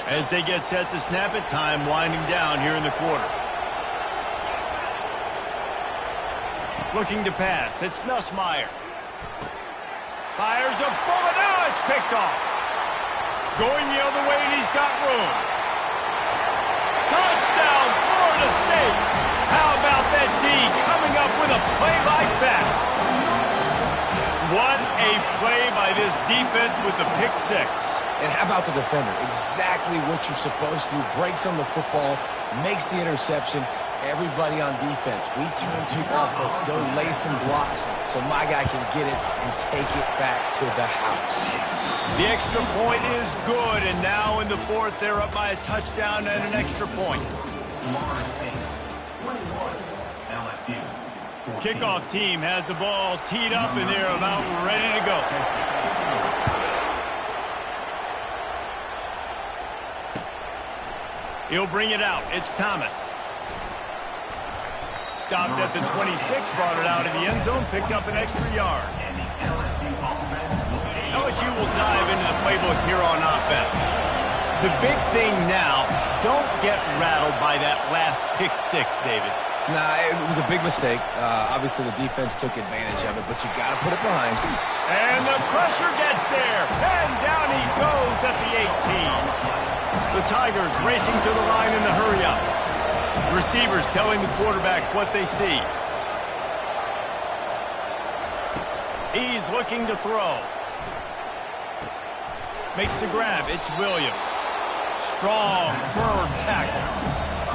As they get set to snap it, time winding down here in the quarter. Looking to pass. It's Nussmeier. Fires a bullet. Now it's picked off. Going the other way, and he's got room. Touchdown, Florida State. How about that D coming up with a play like that? What a play by this defense with the pick six. And how about the defender? Exactly what you're supposed to do. Breaks on the football, makes the interception. Everybody on defense, we turn to offense. Go lay some blocks so my guy can get it and take it back to the house. The extra point is good, and now in the fourth, they're up by a touchdown and an extra point. Kickoff team has the ball teed up, and they're about ready to go. He'll bring it out. It's Thomas. Stopped at the 26, brought it out of the end zone, picked up an extra yard. LSU will dive into the playbook here on offense. The big thing now, don't get rattled by that last pick six, David. Nah, it was a big mistake. Obviously, the defense took advantage of it, but you got to put it behind. And the pressure gets there, and down he goes at the 18. The Tigers racing to the line in the hurry-up. Receivers telling the quarterback what they see. He's looking to throw. Makes the grab. It's Williams. Strong, firm tackle.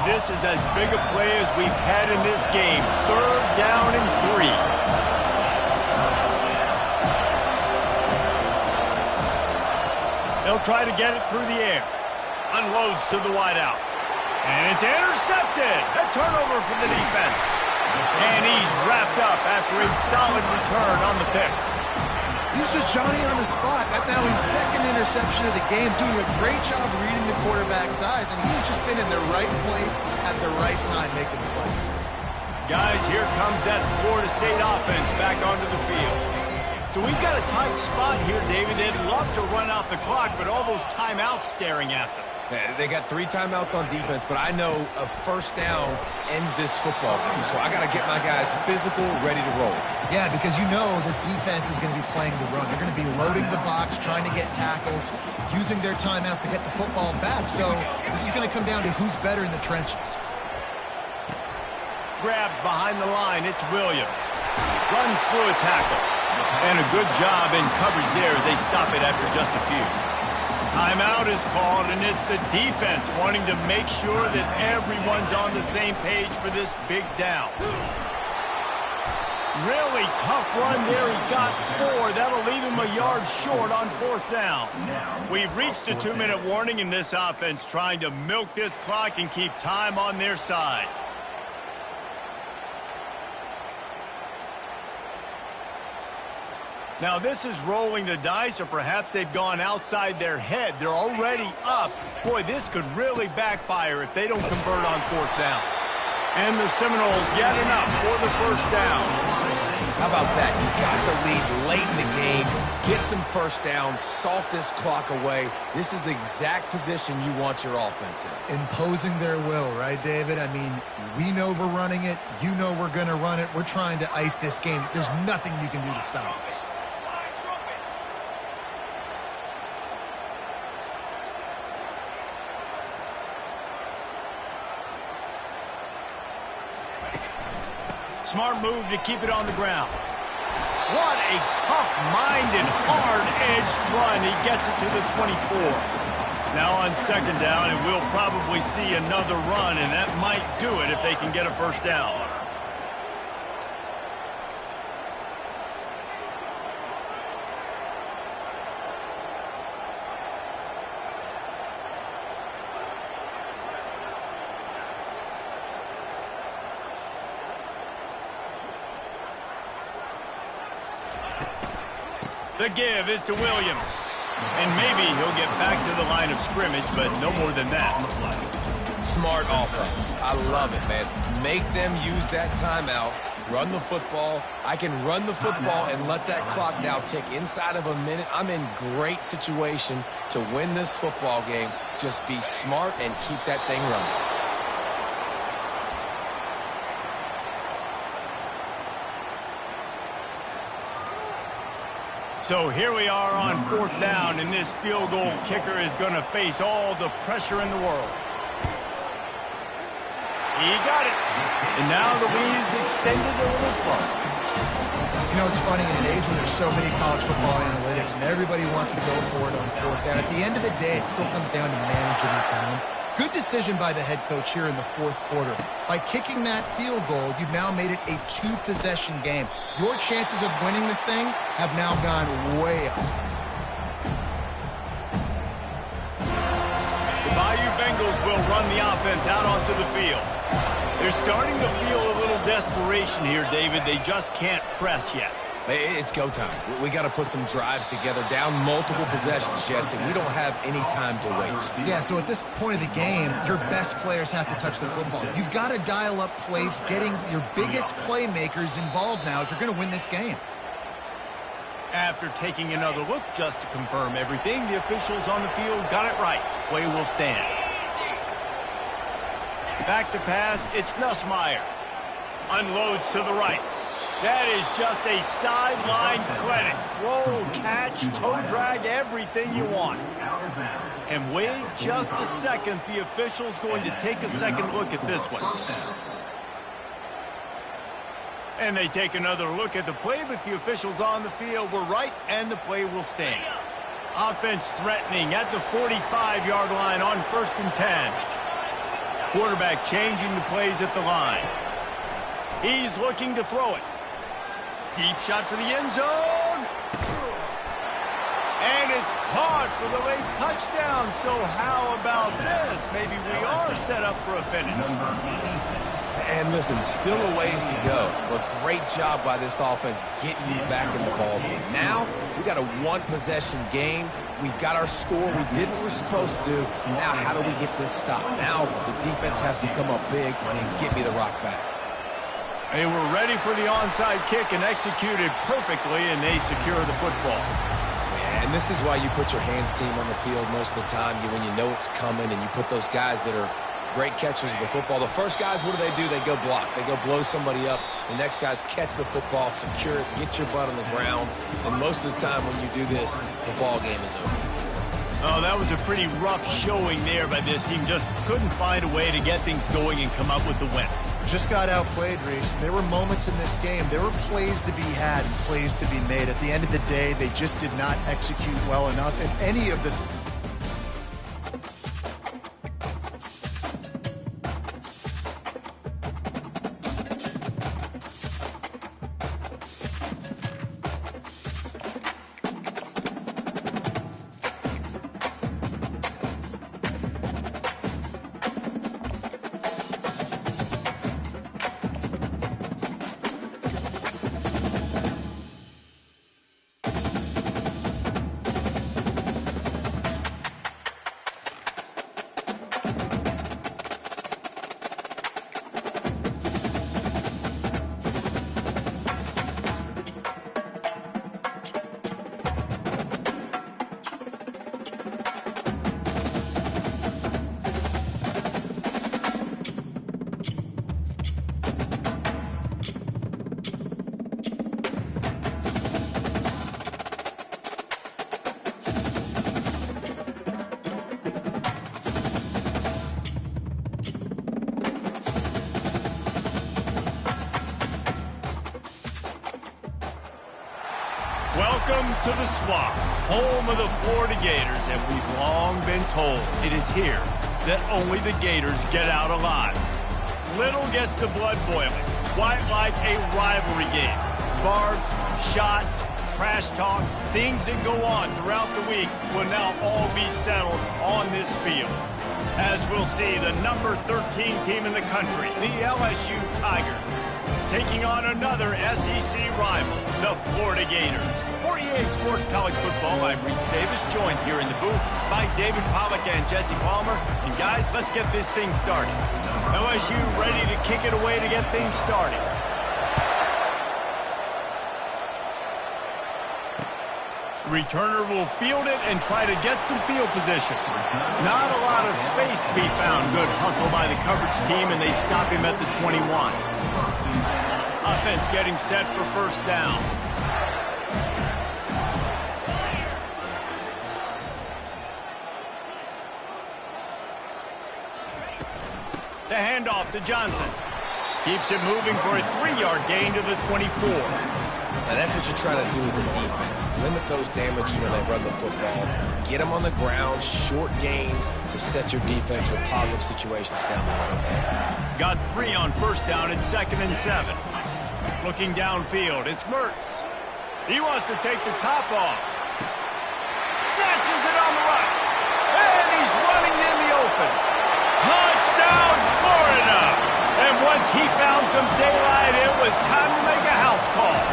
This is as big a play as we've had in this game. 3rd down and 3. They'll try to get it through the air. Unloads to the wideout. And it's intercepted. A turnover for the defense. And he's wrapped up after a solid return on the pick. He's just Johnny on the spot. That now his 2nd interception of the game, doing a great job reading the quarterback's eyes, and he's just been in the right place at the right time making plays. Guys, here comes that Florida State offense back onto the field. So we've got a tight spot here, David. They'd love to run out the clock, but all those timeouts staring at them. They got 3 timeouts on defense, but I know a first down ends this football game. So I got to get my guys physical, ready to roll. Yeah, because you know this defense is going to be playing the run. They're going to be loading the box, trying to get tackles, using their timeouts to get the football back. So this is going to come down to who's better in the trenches. Grabbed behind the line, it's Williams. Runs through a tackle. And a good job in coverage there. They stop it after just a few. Timeout is called, and it's the defense wanting to make sure that everyone's on the same page for this big down. Really tough run there. He got 4. That'll leave him a yard short on 4th down. We've reached a 2-minute warning in this offense, trying to milk this clock and keep time on their side. Now, this is rolling the dice, or perhaps they've gone outside their head. They're already up. Boy, this could really backfire if they don't convert on 4th down. And the Seminoles get enough for the first down. How about that? You got the lead late in the game. Get some first downs. Salt this clock away. This is the exact position you want your offense in. Imposing their will, right, David? I mean, we know we're running it. You know we're going to run it. We're trying to ice this game. There's nothing you can do to stop us. Smart move to keep it on the ground. What a tough-minded, hard-edged run. He gets it to the 24. Now on 2nd down, and we'll probably see another run, and that might do it if they can get a first down. The give is to Williams. And maybe he'll get back to the line of scrimmage, but no more than that. Smart offense. I love it, man. Make them use that timeout. Run the football. I can run the football and let that clock now tick inside of a minute. I'm in great situation to win this football game. Just be smart and keep that thing running. So here we are on 4th down, and this field goal kicker is going to face all the pressure in the world. He got it. And now the lead is extended a little further. You know, it's funny, in an age when there's so many college football analytics and everybody wants to go for it on 4th down, at the end of the day, it still comes down to managing the time. Good decision by the head coach here in the 4th quarter. By kicking that field goal, you've now made it a 2-possession game. Your chances of winning this thing have now gone way up. The Bayou Bengals will run the offense out onto the field. They're starting to feel a little desperation here, David. They just can't press yet. It's go time. We got to put some drives together, down multiple possessions, Jesse. We don't have any time to waste. Yeah, so at this point of the game, your best players have to touch the football. You've got to dial up plays, getting your biggest playmakers involved now if you're going to win this game. After taking another look just to confirm everything, the officials on the field got it right. Play will stand. Back to pass, it's Nussmeier. Unloads to the right. That is just a sideline credit. Throw, catch, toe drag, everything you want. And wait just a second. The official's going to take a second look at this one. And they take another look at the play, but the officials on the field were right, and the play will stand. Offense threatening at the 45-yard line on 1st and 10. Quarterback changing the plays at the line. He's looking to throw it. Deep shot for the end zone. And it's caught for the late touchdown. So how about this? Maybe we are set up for a finish. And listen, still a ways to go. But great job by this offense getting you back in the ball game. Now, we got a 1-possession game. We got our score. We did what we're supposed to do. Now, how do we get this stopped? Now, the defense has to come up big and get me the rock back. They were ready for the onside kick and executed perfectly, and they secure the football. And this is why you put your hands team on the field most of the time, when you know it's coming, and you put those guys that are great catchers of the football. The first guys, what do? They go block. They go blow somebody up. The next guys catch the football, secure it, get your butt on the ground. And most of the time when you do this, the ball game is over. Oh, that was a pretty rough showing there by this team. Just couldn't find a way to get things going and come up with the win. Just got outplayed, Reese. There were moments in this game. There were plays to be had and plays to be made. At the end of the day, they just did not execute well enough. And any of the... Welcome to the Swamp, home of the Florida Gators, and we've long been told it is here that only the Gators get out alive. Little gets the blood boiling, quite like a rivalry game. Barbs, shots, trash talk, things that go on throughout the week will now all be settled on this field. As we'll see, the number 13 team in the country, the LSU Tigers, taking on another SEC rival, the Florida Gators. For EA Sports College Football, I'm Reese Davis, joined here in the booth by David Pollack and Jesse Palmer. And guys, let's get this thing started. LSU ready to kick it away to get things started. Returner will field it and try to get some field position. Not a lot of space to be found. Good hustle by the coverage team, and they stop him at the 21. Offense getting set for first down. The handoff to Johnson. Keeps it moving for a 3-yard gain to the 24. And that's what you're trying to do as a defense. Limit those damages when they run the football. Get them on the ground, short gains to set your defense for positive situations down the road. Got 3 on first down at 2nd and 7. Looking downfield, it's Mertz. He wants to take the top off. Snatches it on the right. And he's running in the open. Touchdown, Florida! And once he found some daylight, it was time to make a house call.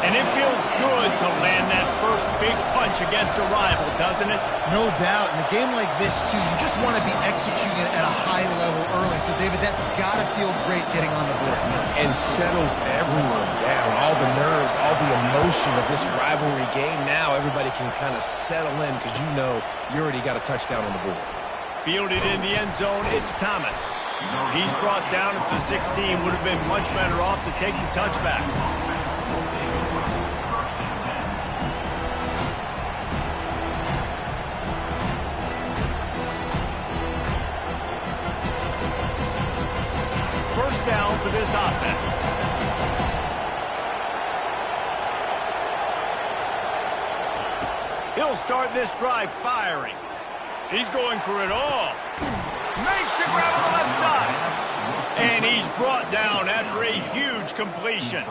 And it feels good to land that first big punch against a rival, doesn't it? No doubt. In a game like this, too, you just want to be executing it at a high level early. So, David, that's got to feel great getting on the board. And settles everyone down. All the nerves, all the emotion of this rivalry game. Now everybody can kind of settle in because you know you already got a touchdown on the board. Fielded in the end zone, it's Thomas. He's brought down at the 16. Would have been much better off to take the touchback. First down for this offense. He'll start this drive firing. He's going for it all. Makes the grab on the left side. And he's brought down after a huge completion.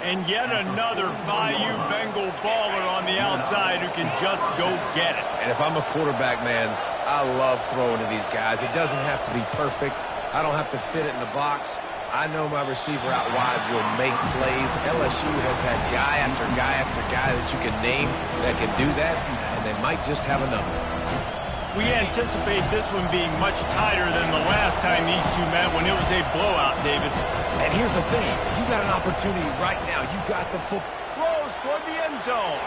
And yet another Bayou Bengal baller on the outside who can just go get it. And if I'm a quarterback, man, I love throwing to these guys. It doesn't have to be perfect. I don't have to fit it in the box. I know my receiver out wide will make plays. LSU has had guy after guy after guy that you can name that can do that, and they might just have another. We anticipate this one being much tighter than the last time these two met when it was a blowout, David. And here's the thing. You got an opportunity right now. You got the football. Throws toward the end zone.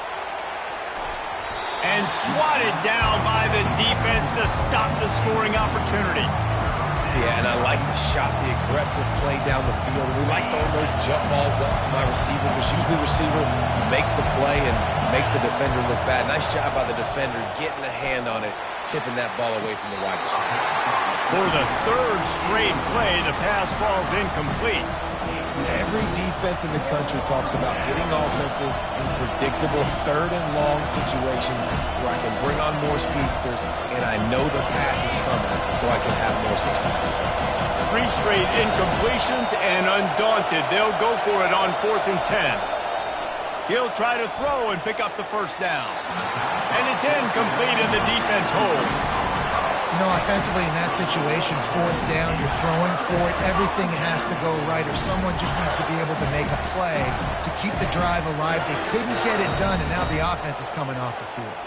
And swatted down by the defense to stop the scoring opportunity. Yeah, and I like the shot, the aggressive play down the field. We like throwing those jump balls up to my receiver, because usually the receiver makes the play and makes the defender look bad. Nice job by the defender getting a hand on it, tipping that ball away from the wide receiver. For the third straight play, the pass falls incomplete. Every defense in the country talks about getting offenses in predictable third and long situations where I can bring on more speedsters and I know the pass is coming so I can have more success. 3 straight incompletions, and undaunted, they'll go for it on 4th and 10. He'll try to throw and pick up the first down. And it's incomplete, and the defense holds. You know, offensively in that situation, 4th down, you're throwing for it. Everything has to go right, or someone just needs to be able to make a play to keep the drive alive. They couldn't get it done, and now the offense is coming off the field.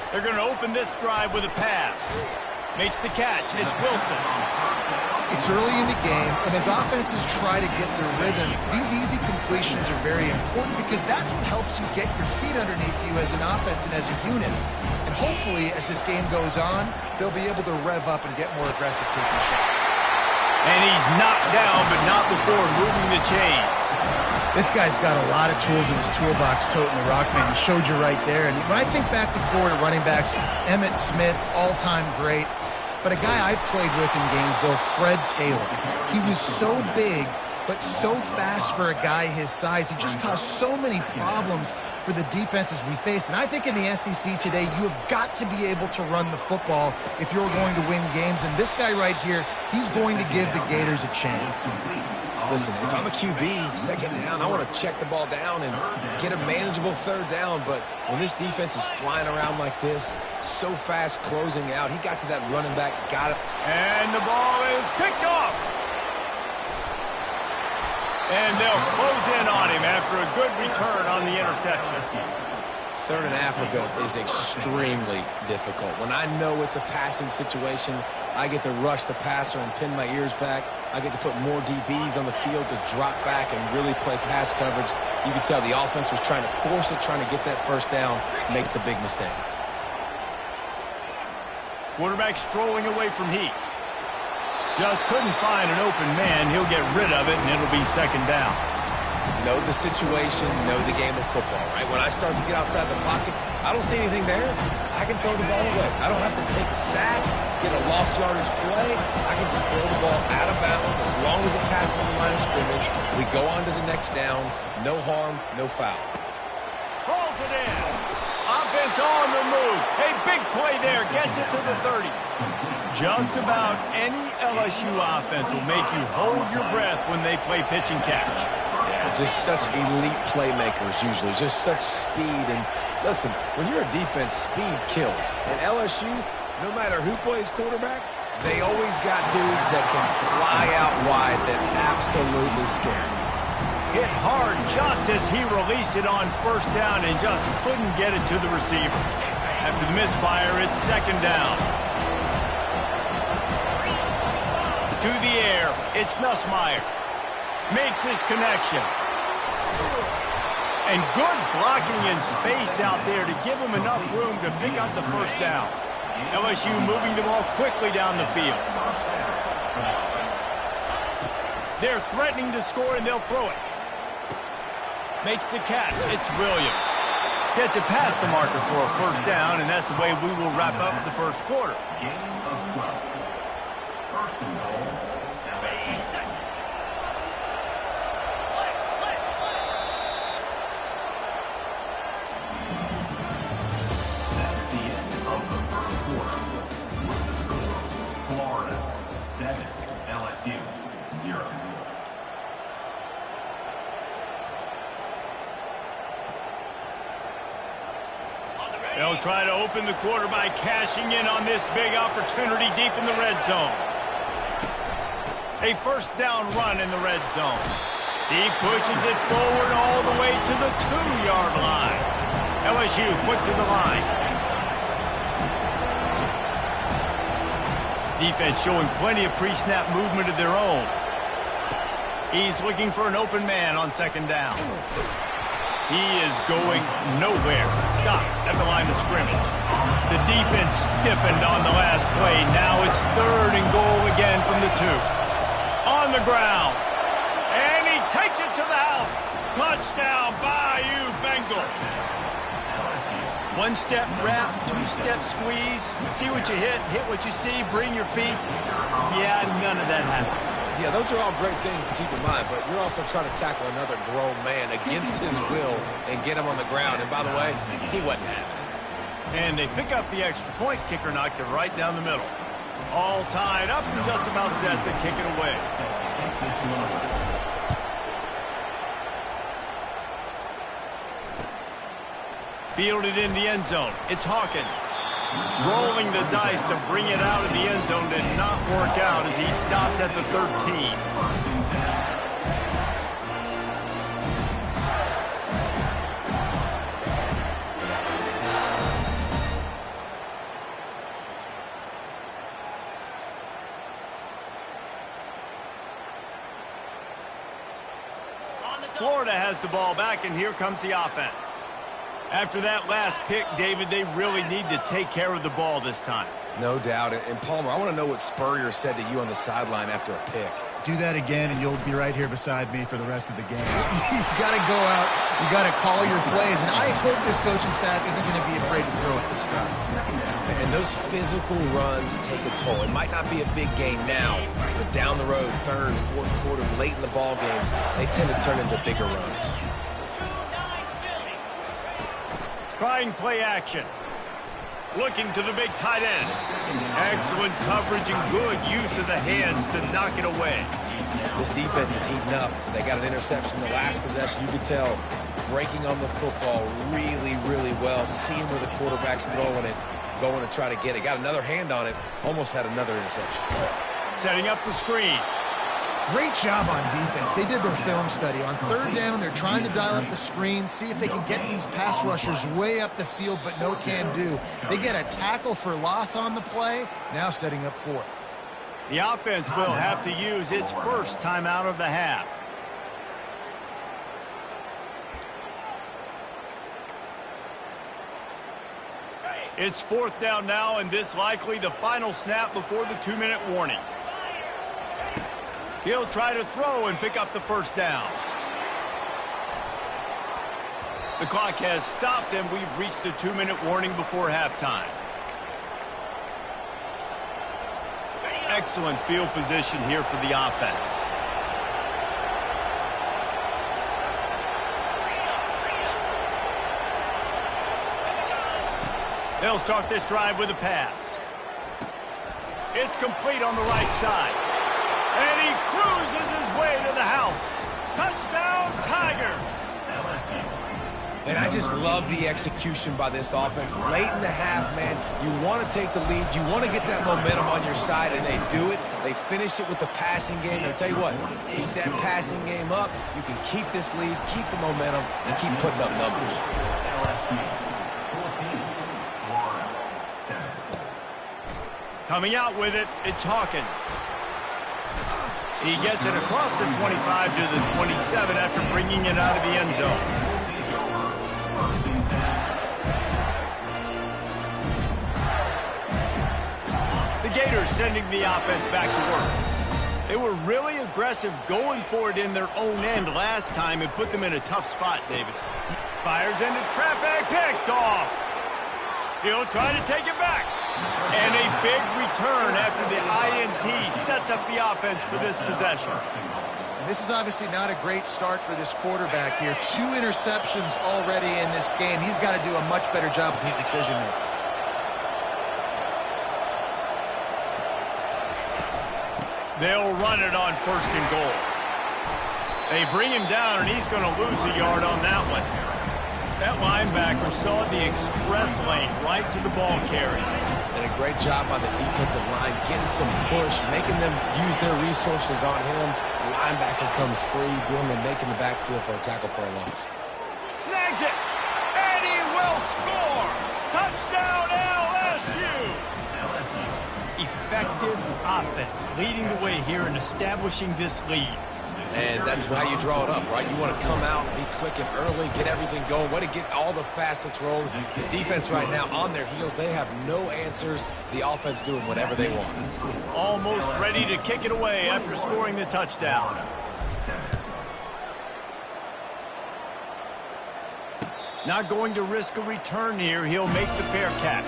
They're going to open this drive with a pass. Makes the catch. It's Wilson. It's early in the game, and as offenses try to get their rhythm, these easy completions are very important because that's what helps you get your feet underneath you as an offense and as a unit. And hopefully, as this game goes on, they'll be able to rev up and get more aggressive taking shots. And he's knocked down, but not before moving the chains. This guy's got a lot of tools in his toolbox, toting the rock, man. He showed you right there. And when I think back to Florida running backs, Emmitt Smith, all-time great. But a guy I played with in Gainesville, Fred Taylor. He was so big, but so fast for a guy his size. He just caused so many problems for the defenses we face. And I think in the SEC today, you have got to be able to run the football if you're going to win games. And this guy right here, he's going to give the Gators a chance. Listen, if I'm a QB, second down, I want to check the ball down and get a manageable third down. But when this defense is flying around like this, so fast closing out, he got to that running back, got it. And the ball is picked off. And they'll close in on him after a good return on the interception. Third in Africa is extremely difficult. When I know it's a passing situation, I get to rush the passer and pin my ears back. I get to put more DBs on the field to drop back and really play pass coverage. You can tell the offense was trying to force it, trying to get that first down, makes the big mistake. Quarterback strolling away from heat. Just couldn't find an open man. He'll get rid of it, and it'll be second down. Know the situation, know the game of football, right? When I start to get outside the pocket, I don't see anything there. I can throw the ball away. I don't have to take a sack, get a lost yardage play. I can just throw the ball out of bounds as long as it passes the line of scrimmage. We go on to the next down. No harm, no foul. Pulls it in. Offense on the move. A big play there. Gets it to the 30. Just about any LSU offense will make you hold your breath when they play pitch and catch. Yeah, just such elite playmakers usually. Just such speed. And listen, when you're a defense, speed kills. And LSU, no matter who plays quarterback, they always got dudes that can fly out wide that absolutely scare you. Hit hard just as he released it on first down and just couldn't get it to the receiver. After the misfire, it's second down. To the air, it's Nussmeier. Makes his connection. And good blocking in space out there to give him enough room to pick up the first down. LSU moving the ball quickly down the field. They're threatening to score, and they'll throw it. Makes the catch. It's Williams. Gets it past the marker for a first down, and that's the way we will wrap up the first quarter. First and goal, LSU. That's the end of the first quarter. With the score, Florida 7, LSU 0. They'll try to open the quarter by cashing in on this big opportunity deep in the red zone. A first down run in the red zone. He pushes it forward all the way to the 2-yard line. LSU quick to the line. Defense showing plenty of pre-snap movement of their own. He's looking for an open man on second down. He is going nowhere. Stop at the line of scrimmage. The defense stiffened on the last play. Now it's third and goal again from the 2. On the ground. And he takes it to the house. Touchdown, Bayou Bengals. One-step wrap, two-step squeeze. See what you hit what you see, bring your feet. Yeah, none of that happened. Yeah, those are all great things to keep in mind, but you're also trying to tackle another grown man against his will and get him on the ground. And by the way, he wasn't having it. And they pick up the extra point. Kicker knocked it right down the middle. All tied up and just about set to kick it away. Fielded in the end zone. It's Hawkins. Rolling the dice to bring it out of the end zone did not work out as he stopped at the 13. Florida has the ball back, and here comes the offense. After that last pick, David, they really need to take care of the ball this time. No doubt. And Palmer, I want to know what Spurrier said to you on the sideline after a pick. Do that again, and you'll be right here beside me for the rest of the game. You got to go out. You got to call your plays, and I hope this coaching staff isn't going to be afraid to throw at this drive. And those physical runs take a toll. It might not be a big game now, but down the road, third, fourth quarter, late in the ball games, they tend to turn into bigger runs. Trying play action. Looking to the big tight end. Excellent coverage and good use of the hands to knock it away. This defense is heating up. They got an interception the last possession. You could tell breaking on the football really, really well, seeing where the quarterback's throwing it, going to try to get it. Got another hand on it, almost had another interception. Setting up the screen. Great job on defense. They did their film study. On third down, they're trying to dial up the screen, see if they can get these pass rushers way up the field, but no can do. They get a tackle for loss on the play, now setting up fourth. The offense will have to use its first timeout of the half. It's fourth down now, and this likely the final snap before the 2-minute warning. He'll try to throw and pick up the first down. The clock has stopped, and we've reached the 2-minute warning before halftime. Excellent field position here for the offense. They'll start this drive with a pass. It's complete on the right side. And he cruises his way to the house. Touchdown, Tigers! And I just love the execution by this offense. Late in the half, man, you want to take the lead. You want to get that momentum on your side, and they do it. They finish it with the passing game. And I'll tell you what, keep that passing game up. You can keep this lead, keep the momentum, and keep putting up numbers. LSU 14, Florida 7. Coming out with it, it's Hawkins. He gets it across the 25 to the 27 after bringing it out of the end zone. The Gators sending the offense back to work. They were really aggressive going for it in their own end last time and put them in a tough spot, David. Fires into traffic, picked off. He'll try to take it back. And a big return after the INT sets up the offense for this possession. And this is obviously not a great start for this quarterback here. 2 interceptions already in this game. He's got to do a much better job with his decision-making. They'll run it on 1st and goal. They bring him down, and he's going to lose a yard on that one. That linebacker saw the express lane right to the ball carrier. And a great job by the defensive line, getting some push, making them use their resources on him. The linebacker comes free, Gilman making the backfield for a tackle for a loss. Snags it, and he will score! Touchdown, LSU! Effective offense, leading the way here and establishing this lead. And that's how you draw it up, right? You want to come out, be clicking early, get everything going, want to get all the facets rolling. The defense right now on their heels, they have no answers. The offense doing whatever they want. Almost ready to kick it away after scoring the touchdown. Not going to risk a return here. He'll make the fair catch.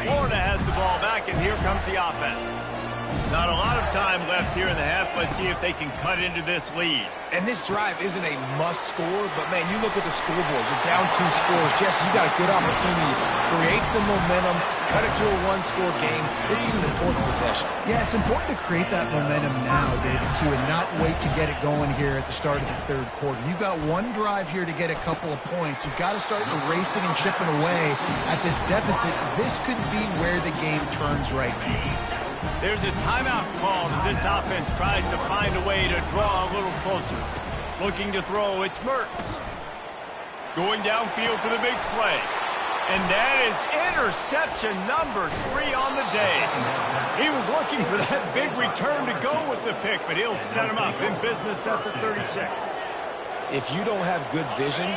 Florida has the ball back, and here comes the offense. Not a lot of time left here in the half. Let's see if they can cut into this lead. And this drive isn't a must score, but, man, you look at the scoreboard. You're down 2 scores. Jesse, you got a good opportunity to create some momentum, cut it to a 1-score game. This is an important possession. Yeah, it's important to create that momentum now, David, too, and not wait to get it going here at the start of the 3rd quarter. You've got 1 drive here to get a couple of points. You've got to start erasing and chipping away at this deficit. This could be where the game turns right now. There's a timeout called as this offense tries to find a way to draw a little closer. Looking to throw, it's Mertens. Going downfield for the big play. And that is interception number 3 on the day. He was looking for that big return to go with the pick, but he'll set him up in business at the 36. If you don't have good vision,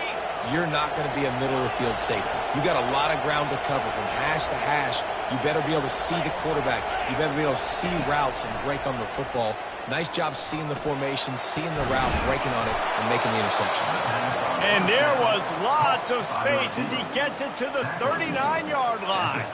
you're not going to be a middle-of-the-field safety. You got a lot of ground to cover from hash to hash. You better be able to see the quarterback. You better be able to see routes and break on the football. Nice job seeing the formation, seeing the route, breaking on it, and making the interception. And there was lots of space as he gets it to the 39-yard line.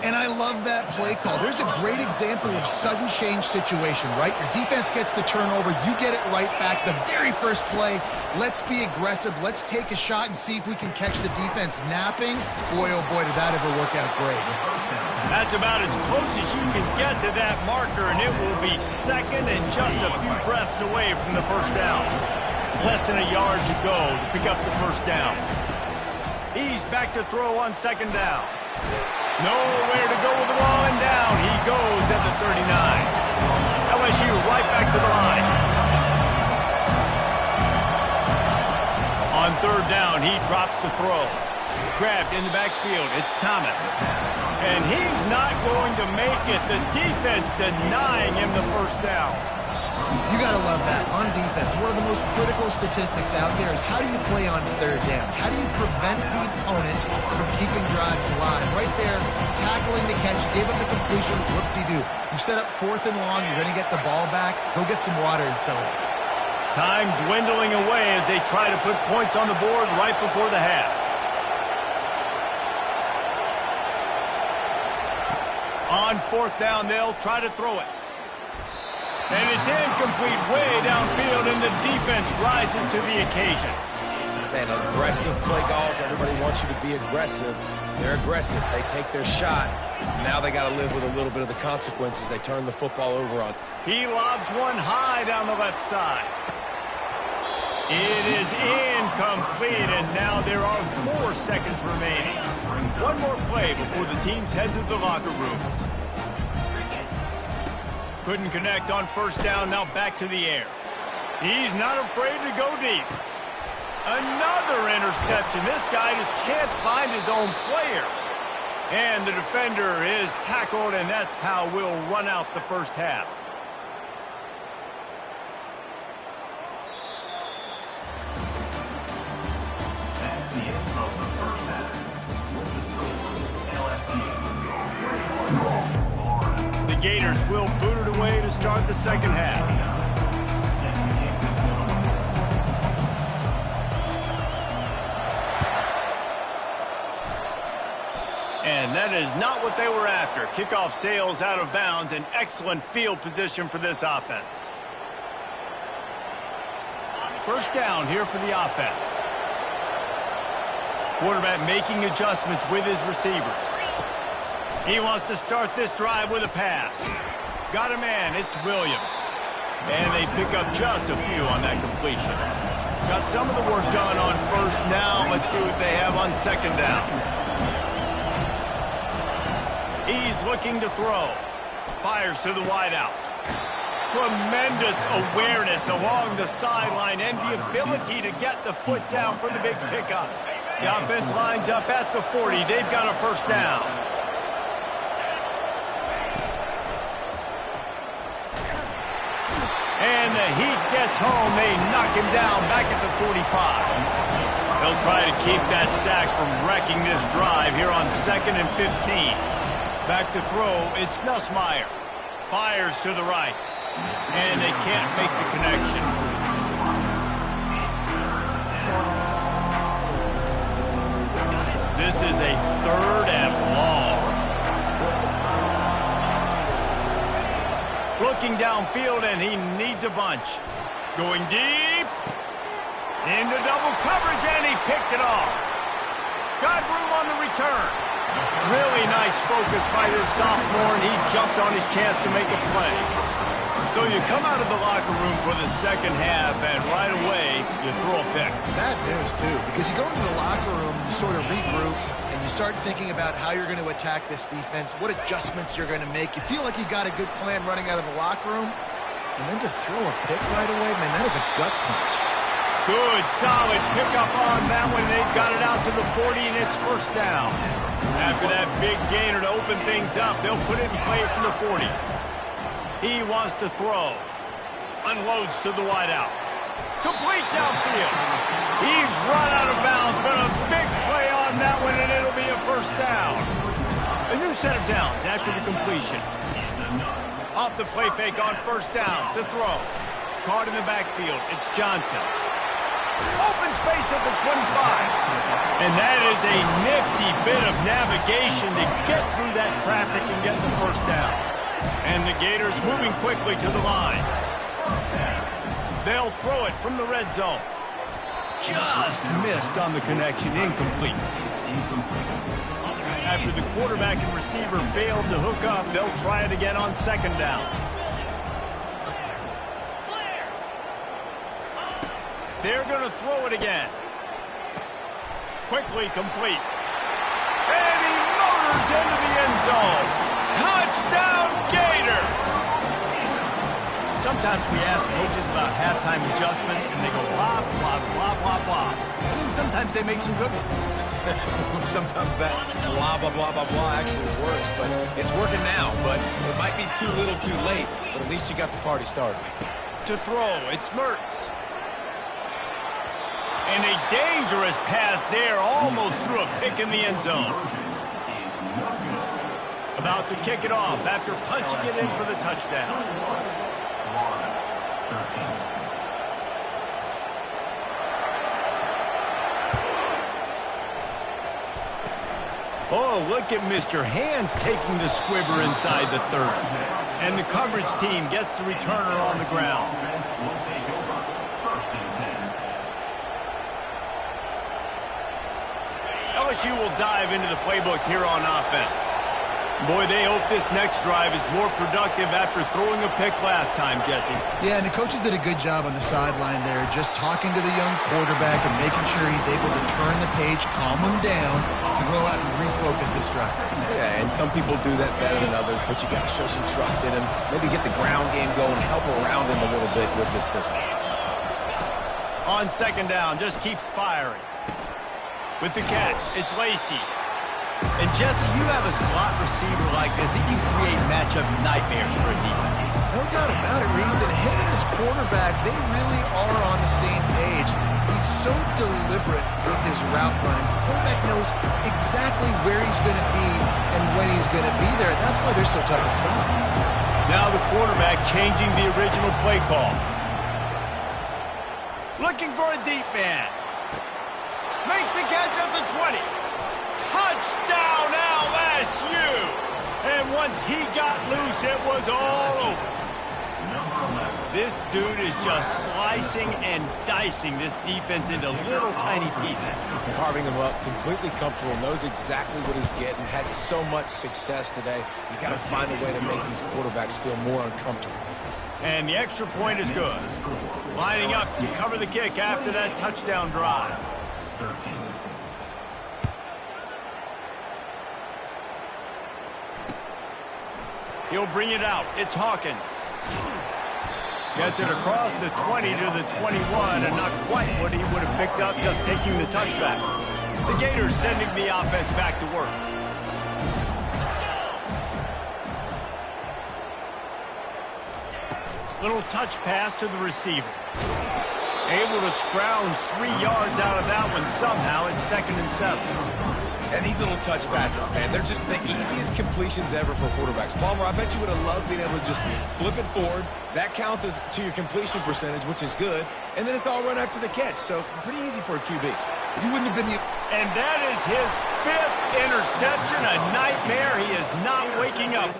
And I love that play call. There's a great example of sudden change situation, right? Your defense gets the turnover. You get it right back. The very first play, let's be aggressive. Let's take a shot and see if we can catch the defense napping. Boy, oh boy, did that ever work out great. That's about as close as you can get to that marker, and it will be second and just a few breaths away from the first down. Less than a yard to go to pick up the first down. He's back to throw on second down. Nowhere to go with the ball, and down he goes at the 39. LSU right back to the line. On third down, he drops to throw. Grabbed in the backfield, it's Thomas. And he's not going to make it. The defense denying him the first down. You got to love that. On defense, one of the most critical statistics out there is how do you play on third down? How do you prevent the opponent from keeping drives alive? Right there, tackling the catch, you gave up the completion, whoop-de-doo. You set up fourth and long, you're going to get the ball back, go get some water and celebrate. Time dwindling away as they try to put points on the board right before the half. On fourth down, they'll try to throw it. And it's incomplete way downfield, and the defense rises to the occasion. Man, aggressive play calls. Everybody wants you to be aggressive. They're aggressive. They take their shot. Now they got to live with a little bit of the consequences. They turn the football over on. He lobs one high down the left side. It is incomplete, and now there are 4 seconds remaining. One more play before the teams head to the locker rooms. Couldn't connect on first down, now back to the air. He's not afraid to go deep. Another interception. This guy just can't find his own players. And the defender is tackled, and that's how we'll run out the first half. That's the end of the first half. With the score, LSU. The Gators will boot it away to start the second half. And that is not what they were after. Kickoff sails out of bounds. An excellent field position for this offense. First down here for the offense. Quarterback making adjustments with his receivers. He wants to start this drive with a pass. Got a man, it's Williams. And they pick up just a few on that completion. Got some of the work done on first. Now let's see what they have on second down. He's looking to throw. Fires to the wideout. Tremendous awareness along the sideline and the ability to get the foot down for the big pickup. The offense lines up at the 40. They've got a first down. And the Heat gets home. They knock him down back at the 45. They'll try to keep that sack from wrecking this drive here on 2nd and 15. Back to throw, it's Nussmeier. Fires to the right. And they can't make the connection. This is a 3rd and long. Looking downfield, and he needs a bunch. Going deep. Into double coverage, and he picked it off. Got room on the return. Really nice focus by this sophomore, and he jumped on his chance to make a play. So you come out of the locker room for the second half, and right away, you throw a pick. Bad news, too, because you go into the locker room, you sort of regroup, and you start thinking about how you're going to attack this defense, what adjustments you're going to make. You feel like you got a good plan running out of the locker room, and then to throw a pick right away, man, that is a gut punch. Good, solid pickup on that one. They've got it out to the 40, and it's first down. After that big gainer to open things up, they'll put it in play from the 40. He wants to throw. Unloads to the wideout. Complete downfield. He's run out of bounds, but a big play on that one, and it'll be a first down. A new set of downs after the completion. Off the play fake on first down to throw. Caught in the backfield. It's Johnson. Open space at the 25. And that is a nifty bit of navigation to get through that traffic and get the first down. And the Gators moving quickly to the line. They'll throw it from the red zone. Just missed on the connection. Incomplete. After the quarterback and receiver failed to hook up, they'll try it again on second down. They're going to throw it again. Quickly complete. And he motors into the end zone. Touchdown, Gator! Sometimes we ask coaches about halftime adjustments, and they go blah, blah, blah, blah, blah. And then sometimes they make some good ones. Sometimes that blah, blah, blah, blah, blah actually works, but it's working now. But it might be too little too late, but at least you got the party started. To throw, it's Mertz. And a dangerous pass there, almost threw a pick in the end zone. About to kick it off after punching it in for the touchdown. Oh, look at Mr. Hands taking the squibber inside the 30. And the coverage team gets the returner on the ground. LSU will dive into the playbook here on offense. Boy, they hope this next drive is more productive after throwing a pick last time, Jesse. Yeah, and the coaches did a good job on the sideline there, just talking to the young quarterback and making sure he's able to turn the page, calm him down, to go out and refocus this drive. Yeah, and some people do that better than others, but you got to show some trust in him. Maybe get the ground game going, help around him a little bit with this system. On second down, just keeps firing. With the catch, it's Lacy. And Jesse, you have a slot receiver like this, he can create matchup nightmares for a defense. No doubt about it, Reese. And him and his quarterback, they really are on the same page. He's so deliberate with his route running. The quarterback knows exactly where he's going to be and when he's going to be there. That's why they're so tough to stop. Now the quarterback changing the original play call. Looking for a deep man. Makes the catch at the 20. Touchdown, LSU! And once he got loose, it was all over. This dude is just slicing and dicing this defense into little tiny pieces. Carving them up, completely comfortable, knows exactly what he's getting, had so much success today. You got to find a way to make these quarterbacks feel more uncomfortable. And the extra point is good. Lining up to cover the kick after that touchdown drive. 13. He'll bring it out. It's Hawkins. Gets it across the 20 to the 21, and not quite what he would have picked up just taking the touchback. The Gators sending the offense back to work. Little touch pass to the receiver. Able to scrounge 3 yards out of that one somehow. It's 2nd and 7. And these little touch passes, man, they're just the easiest completions ever for quarterbacks. Palmer, I bet you would have loved being able to just flip it forward. That counts as to your completion percentage, which is good. And then it's all run after the catch, so pretty easy for a QB. You wouldn't have been the... And that is his 5th interception, a nightmare he is not waking up.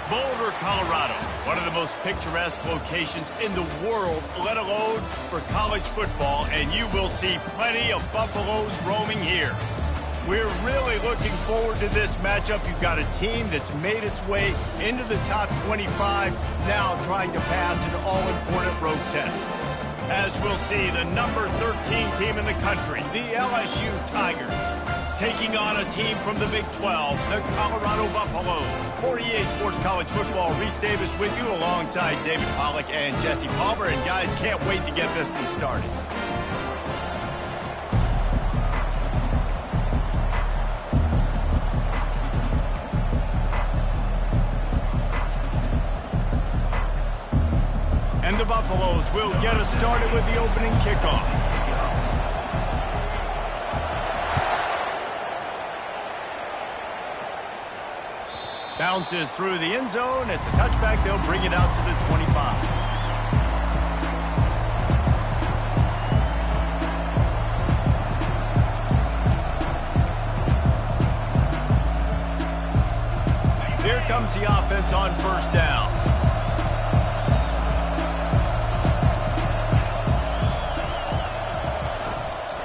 Boulder, Colorado, one of the most picturesque locations in the world, let alone for college football, and you will see plenty of Buffaloes roaming here. We're really looking forward to this matchup. You've got a team that's made its way into the top 25, now trying to pass an all-important road test. As we'll see, the number 13 team in the country, the LSU Tigers, taking on a team from the Big 12, the Colorado Buffaloes. For EA Sports College Football, Reese Davis with you alongside David Pollack and Jesse Palmer. And guys, can't wait to get this one started. And the Buffaloes will get us started with the opening kickoff. Bounces through the end zone. It's a touchback. They'll bring it out to the 25. Here comes the offense on first down.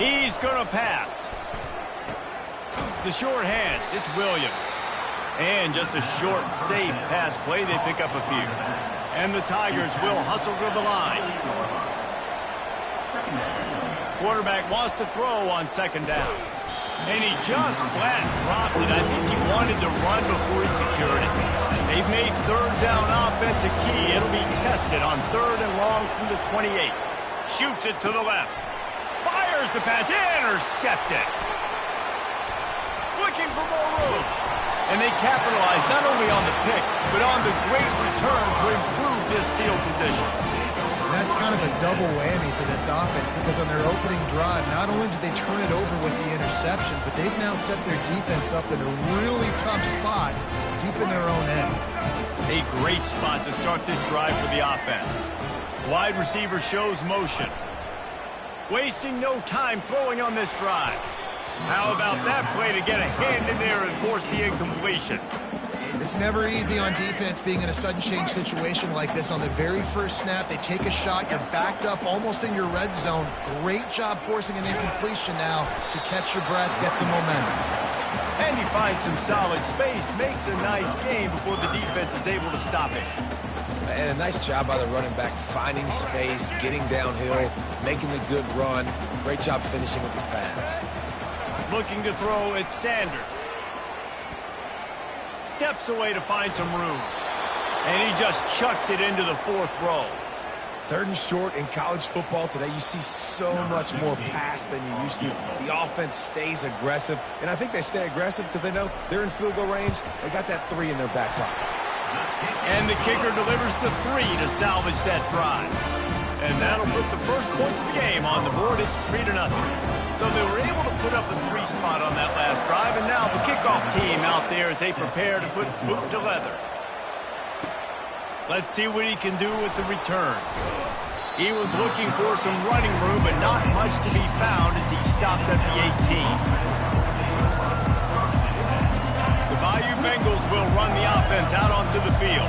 He's going to pass. The short hands, it's Williams. And just a short, safe pass play. They pick up a few. And the Tigers will hustle to the line. Quarterback wants to throw on second down. And he just flat dropped it. I think he wanted to run before he secured it. They've made third down offense a key. It'll be tested on third and long from the 28. Shoots it to the left. Fires the pass, intercepted. Looking for more room. And they capitalize not only on the pick, but on the great return to improve this field position. And that's kind of a double whammy for this offense because on their opening drive, not only did they turn it over with the interception, but they've now set their defense up in a really tough spot deep in their own end. A great spot to start this drive for the offense. Wide receiver shows motion. Wasting no time throwing on this drive. How about that play to get a hand in there and force the incompletion? It's never easy on defense being in a sudden change situation like this. On the very first snap, they take a shot. You're backed up almost in your red zone. Great job forcing an incompletion now to catch your breath, get some momentum. And he finds some solid space, makes a nice game before the defense is able to stop it. And a nice job by the running back, finding space, getting downhill, making a good run. Great job finishing with his pads. Looking to throw, it's Sanders. Steps away to find some room. And he just chucks it into the fourth row. Third and short in college football today, you see so much more pass than you used to. The offense stays aggressive, and I think they stay aggressive because they know they're in field goal range. They got that 3 in their back pocket. And the kicker delivers the 3 to salvage that drive. And that'll put the first points of the game on the board. It's 3-0. So they were able to put up a 3 spot on that last drive, and now the kickoff team out there as they prepare to put boot to leather. Let's see what he can do with the return. He was looking for some running room, but not much to be found as he stopped at the 18. The Bayou Bengals will run the offense out onto the field.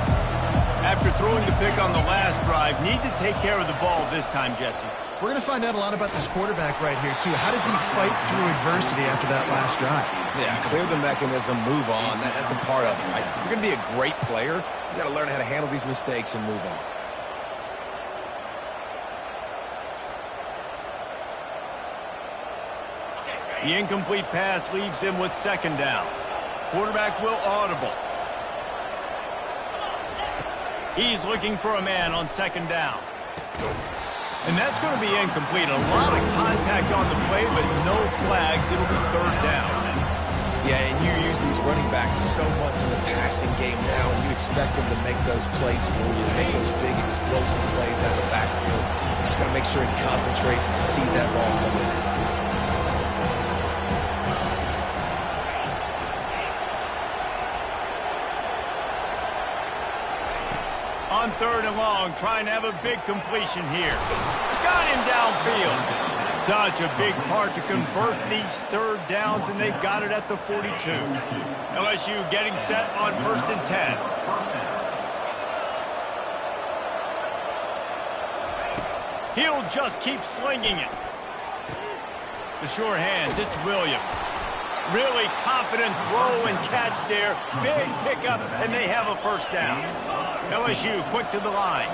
After throwing the pick on the last drive, need to take care of the ball this time, Jesse. We're going to find out a lot about this quarterback right here, too. How does he fight through adversity after that last drive? Yeah, clear the mechanism, move on. That's a part of it, right? If you're going to be a great player, you got to learn how to handle these mistakes and move on. The incomplete pass leaves him with second down. Quarterback will audible. He's looking for a man on second down. And that's going to be incomplete. A lot of contact on the play, but no flags. It'll be third down. Yeah, and you use these running backs so much in the passing game now, and you expect them to make those plays for you, make those big explosive plays out of the backfield. You just got to make sure he concentrates and see that ball come in. On third and long, trying to have a big completion here. Got him downfield. Such a big part to convert these third downs, and they got it at the 42. LSU getting set on 1st and 10. He'll just keep slinging it. The short hands, it's Williams. Really confident throw and catch there. Big pickup, and they have a first down. LSU quick to the line.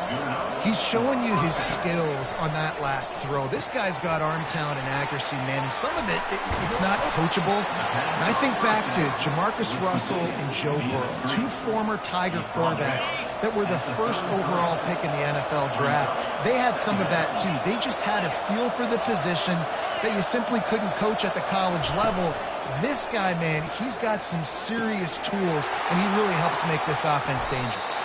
He's showing you his skills on that last throw. This guy's got arm talent and accuracy, man, and some of it's not coachable. And I think back to Jamarcus Russell and Joe Burrow, two former Tiger quarterbacks that were the first overall pick in the NFL draft. They had some of that too. They just had a feel for the position that you simply couldn't coach at the college level. This guy, man, he's got some serious tools, and he really helps make this offense dangerous.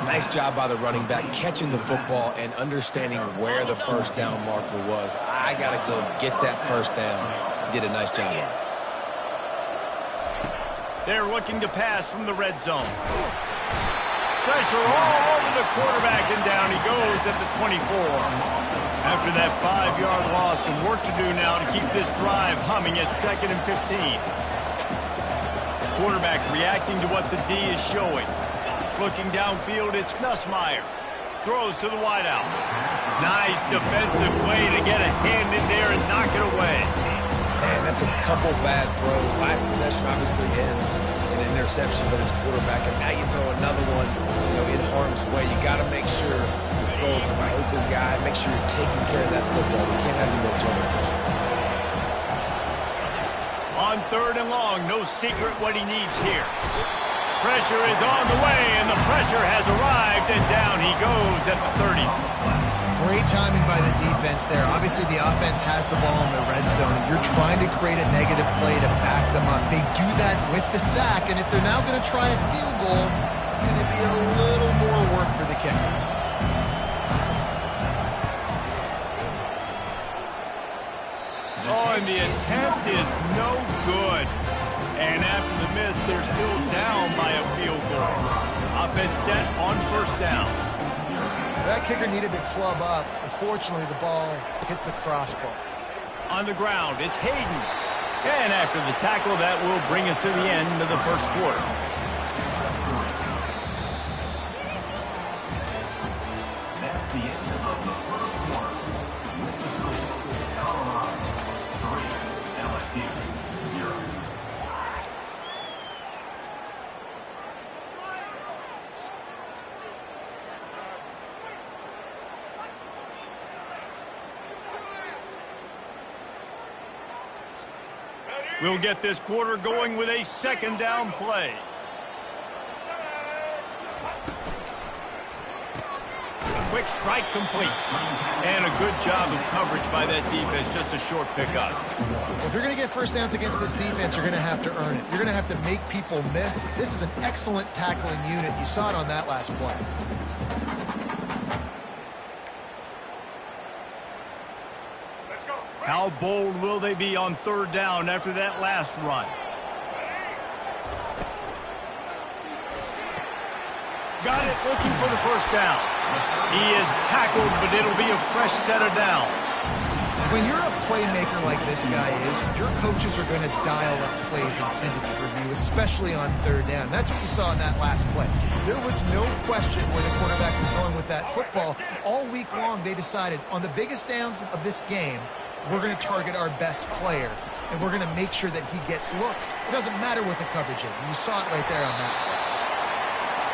Nice job by the running back, catching the football and understanding where the first down marker was. I got to go get that first down. He did a nice job on it. They're looking to pass from the red zone. Pressure all over the quarterback, and down he goes at the 24. After that 5-yard loss, some work to do now to keep this drive humming at 2nd and 15. Quarterback reacting to what the D is showing. Looking downfield, it's Nussmeier. Throws to the wideout. Nice defensive play to get a hand in there and knock it away. Man, that's a couple bad throws. Last possession obviously ends in an interception by this quarterback, and now you throw another one, in harm's way. You got to make sure you throw it to the open guy. Make sure you're taking care of that football. We can't have any more turnovers. On 3rd and long, no secret what he needs here. Pressure is on the way, and the pressure has arrived, and down he goes at the 30. Great timing by the defense there. Obviously, the offense has the ball in the red zone, and you're trying to create a negative play to back them up. They do that with the sack, and if they're now going to try a field goal, it's going to be a little more work for the kicker. Oh, and the attempt is no good. And after the miss, they're still down by a field goal. Offense set on 1st down. That kicker needed to club up. Unfortunately, the ball hits the crossbar. On the ground, it's Hayden. And after the tackle, that will bring us to the end of the 1st quarter. That's the end of the 1st quarter. With the score, Colorado 3, LSU 0. We'll get this quarter going with a 2nd down play. Quick strike complete. And a good job of coverage by that defense. Just a short pickup. If you're going to get 1st downs against this defense, you're going to have to earn it. You're going to have to make people miss. This is an excellent tackling unit. You saw it on that last play. How bold will they be on 3rd down after that last run? Got it, looking for the 1st down. He is tackled, but it'll be a fresh set of downs. When you're a playmaker like this guy is, your coaches are going to dial up plays intended for you, especially on 3rd down. That's what you saw in that last play. There was no question where the quarterback was going with that football. All week long, they decided on the biggest downs of this game, we're going to target our best player, and we're going to make sure that he gets looks. It doesn't matter what the coverage is, and you saw it right there on that play.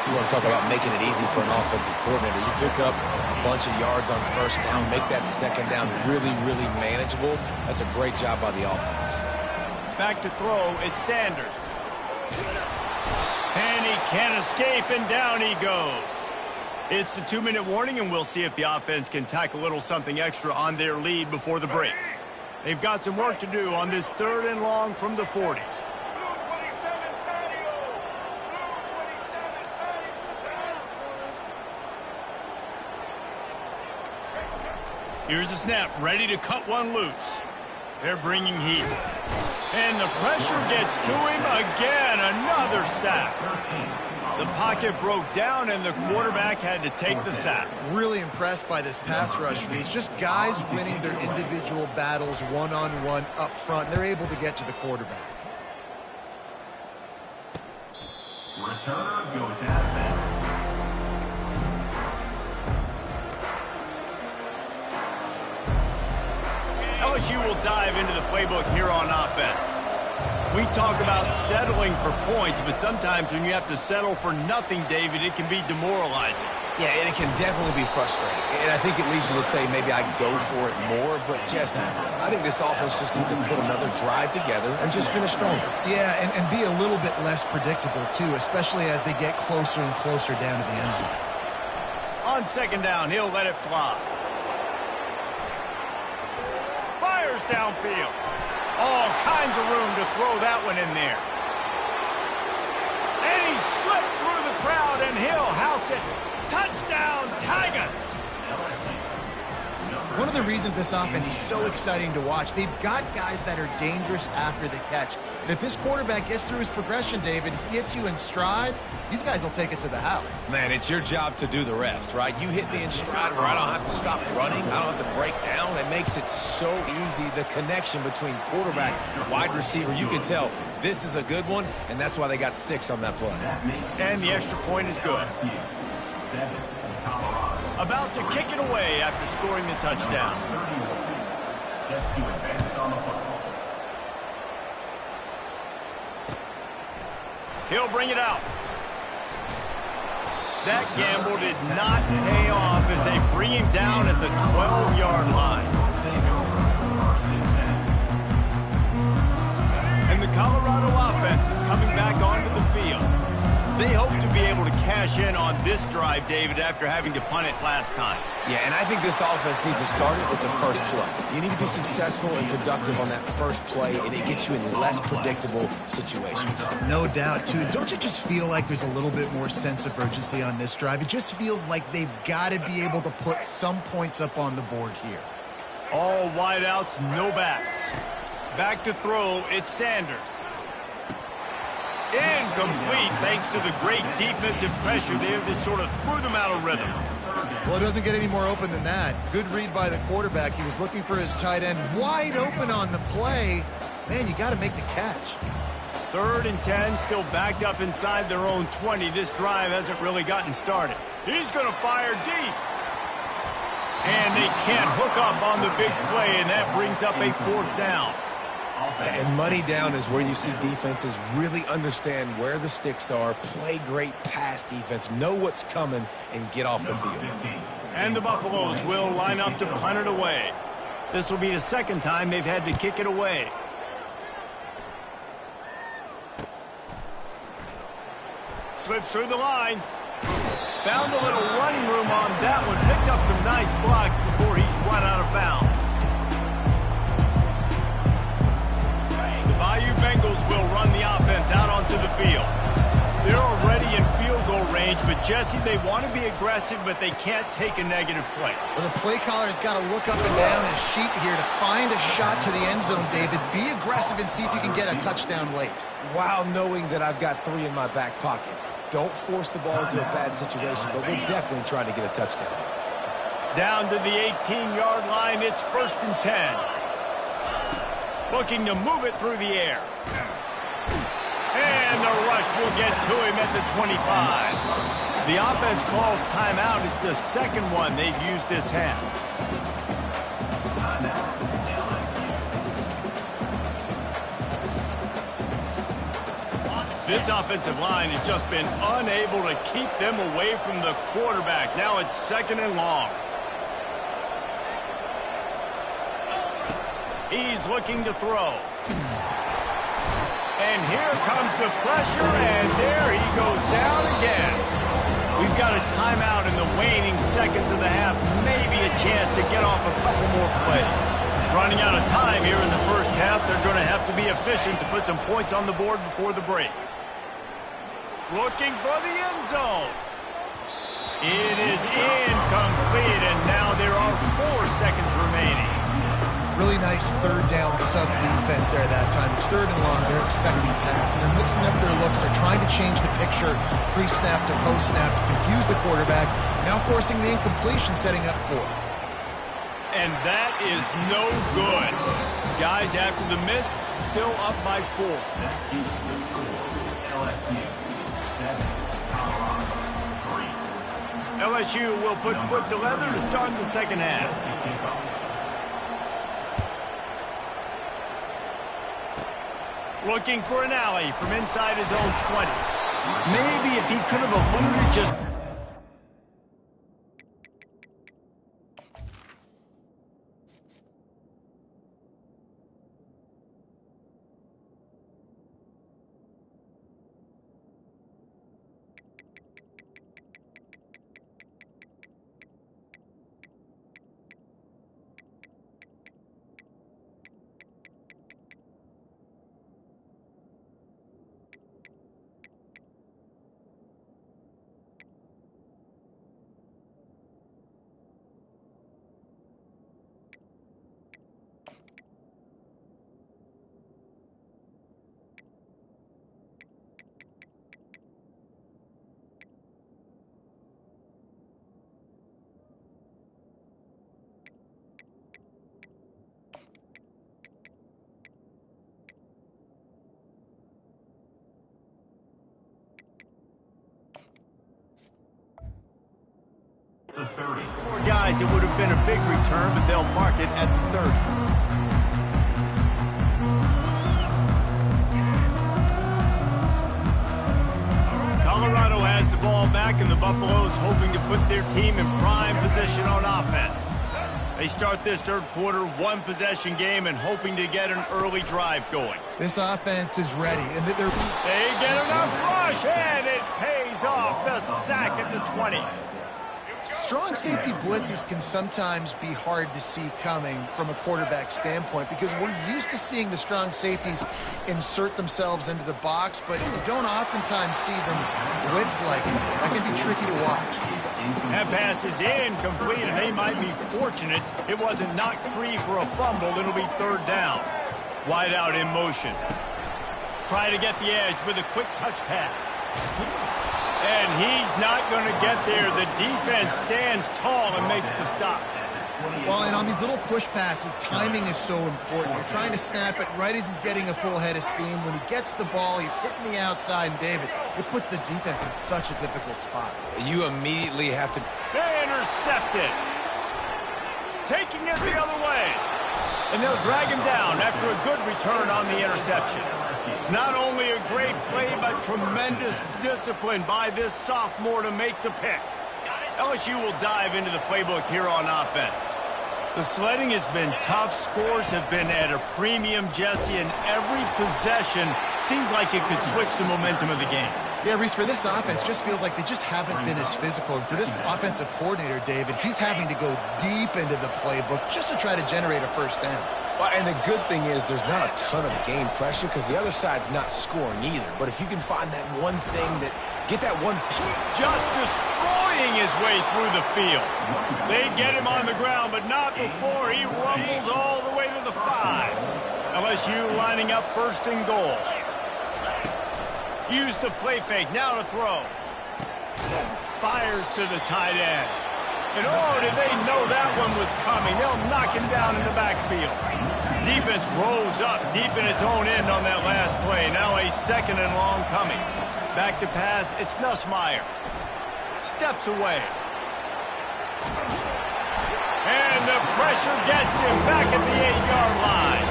You want to talk about making it easy for an offensive coordinator. You pick up a bunch of yards on 1st down, make that 2nd down really, really manageable. That's a great job by the offense. Back to throw, it's Sanders. And he can't escape, and down he goes. It's the 2-minute warning, and we'll see if the offense can tack a little something extra on their lead before the break. They've got some work to do on this 3rd and long from the 40. Here's the snap, ready to cut one loose. They're bringing heat. And the pressure gets to him again, another sack. The pocket broke down, and the quarterback had to take the sack. Really impressed by this pass rush, Reese. Just guys winning their individual battles one-on-one up front. They're able to get to the quarterback. Returner goes out of bounds. LSU will dive into the playbook here on offense. We talk about settling for points, but sometimes when you have to settle for nothing, David, it can be demoralizing. Yeah, and it can definitely be frustrating. And I think it leads you to say maybe I go for it more. But, Jesse, I think this offense just needs to put another drive together and just finish stronger. Yeah, and be a little bit less predictable, too, especially as they get closer and closer down to the end zone. On second down, he'll let it fly. Fires downfield. All kinds of room to throw that one in there. And he slipped through the crowd, and he'll house it. Touchdown, Tigers! One of the reasons this offense is so exciting to watch, they've got guys that are dangerous after the catch. And if this quarterback gets through his progression, David, he hits you in stride, these guys will take it to the house. Man, it's your job to do the rest, right? You hit me in stride where I don't have to stop running. I don't have to break down. It makes it so easy. The connection between quarterback, wide receiver, you can tell this is a good one, and that's why they got 6 on that play. And the extra point is good. About to kick it away after scoring the touchdown. Set to advance on the football. He'll bring it out. That gamble did not pay off as they bring him down at the 12-yard line. And the Colorado offense is coming back onto the field. They hope to be able to cash in on this drive, David, after having to punt it last time. Yeah, and I think this offense needs to start it with the first play. You need to be successful and productive on that first play, and it gets you in less predictable situations. No doubt, too. Don't you just feel like there's a little bit more sense of urgency on this drive? It just feels like they've got to be able to put some points up on the board here. All wideouts, no backs. Back to throw, it's Sanders. Incomplete, thanks to the great defensive pressure there that sort of threw them out of rhythm. Well, it doesn't get any more open than that. Good read by the quarterback. He was looking for his tight end wide open on the play. Man, you got to make the catch. 3rd and 10, still backed up inside their own 20. This drive hasn't really gotten started. He's going to fire deep. And they can't hook up on the big play, and that brings up a 4th down. And money down is where you see defenses really understand where the sticks are, play great pass defense, know what's coming, and get off the field. And the Buffaloes will line up to punt it away. This will be the 2nd time they've had to kick it away. Slips through the line. Found a little running room on that one. Picked up some nice blocks before he's run out of bounds. Bayou Bengals will run the offense out onto the field. They're already in field goal range, but Jesse, they want to be aggressive, but they can't take a negative play. Well, the play caller has got to look up and down his sheet here to find a shot to the end zone, David. Be aggressive and see if you can get a touchdown late. While knowing that I've got 3 in my back pocket. Don't force the ball into a bad situation, but we're definitely trying to get a touchdown. Down to the 18-yard line, it's 1st and 10. Looking to move it through the air. And the rush will get to him at the 25. The offense calls timeout. It's the 2nd one they've used this half. This offensive line has just been unable to keep them away from the quarterback. Now it's 2nd and long. He's looking to throw. And here comes the pressure, and there he goes down again. We've got a timeout in the waning seconds of the half. Maybe a chance to get off a couple more plays. Running out of time here in the first half. They're going to have to be efficient to put some points on the board before the break. Looking for the end zone. It is incomplete, and now there are 4 seconds remaining. Really nice 3rd down sub defense there that time. It's 3rd and long. They're expecting pass, and they're mixing up their looks. They're trying to change the picture pre-snap to post-snap to confuse the quarterback. Now forcing the incompletion, setting up 4th. And that is no good. Guys, after the miss, still up by 4. That keeps the score. LSU 7, Colorado 3. LSU will put foot to leather to start the 2nd half. Looking for an alley from inside his own 20. Maybe if he could have eluded just... The 30. Four guys, it would have been a big return, but they'll mark it at the 30. Colorado has the ball back, and the Buffaloes hoping to put their team in prime position on offense. They start this third quarter one-possession game and hoping to get an early drive going. This offense is ready, and they're... They get enough rush, and it pays off. The sack at the 20. Strong safety blitzes can sometimes be hard to see coming from a quarterback standpoint because we're used to seeing the strong safeties insert themselves into the box, but you don't oftentimes see them blitz like that. That can be tricky to watch. That pass is incomplete, and they might be fortunate it wasn't knocked free for a fumble. It'll be third down. Wide out in motion. Try to get the edge with a quick touch pass. And he's not going to get there. The defense stands tall and makes the stop. Well, and on these little push passes, timing is so important. You're trying to snap it right as he's getting a full head of steam. When he gets the ball, he's hitting the outside, and David, it puts the defense in such a difficult spot. You immediately have to... They intercept it. Taking it the other way. And they'll drag him down after a good return on the interception. Not only a great play, but tremendous discipline by this sophomore to make the pick. LSU will dive into the playbook here on offense. The sledding has been tough. Scores have been at a premium, Jesse, and every possession seems like it could switch the momentum of the game. Yeah, Reese, for this offense, just feels like they just haven't been as physical. And for this offensive coordinator, David, he's having to go deep into the playbook just to try to generate a first down. Well, and the good thing is there's not a ton of game pressure because the other side's not scoring either. But if you can find that one thing that... Get that one... Just destroying his way through the field. They get him on the ground, but not before he rumbles all the way to the 5. LSU lining up first and goal. Use the play fake, now to throw. Fires to the tight end. And oh, did they know that one was coming. They'll knock him down in the backfield. Defense rolls up deep in its own end on that last play. Now a second and long coming. Back to pass, it's Nussmeier. Steps away. And the pressure gets him back at the 8-yard line.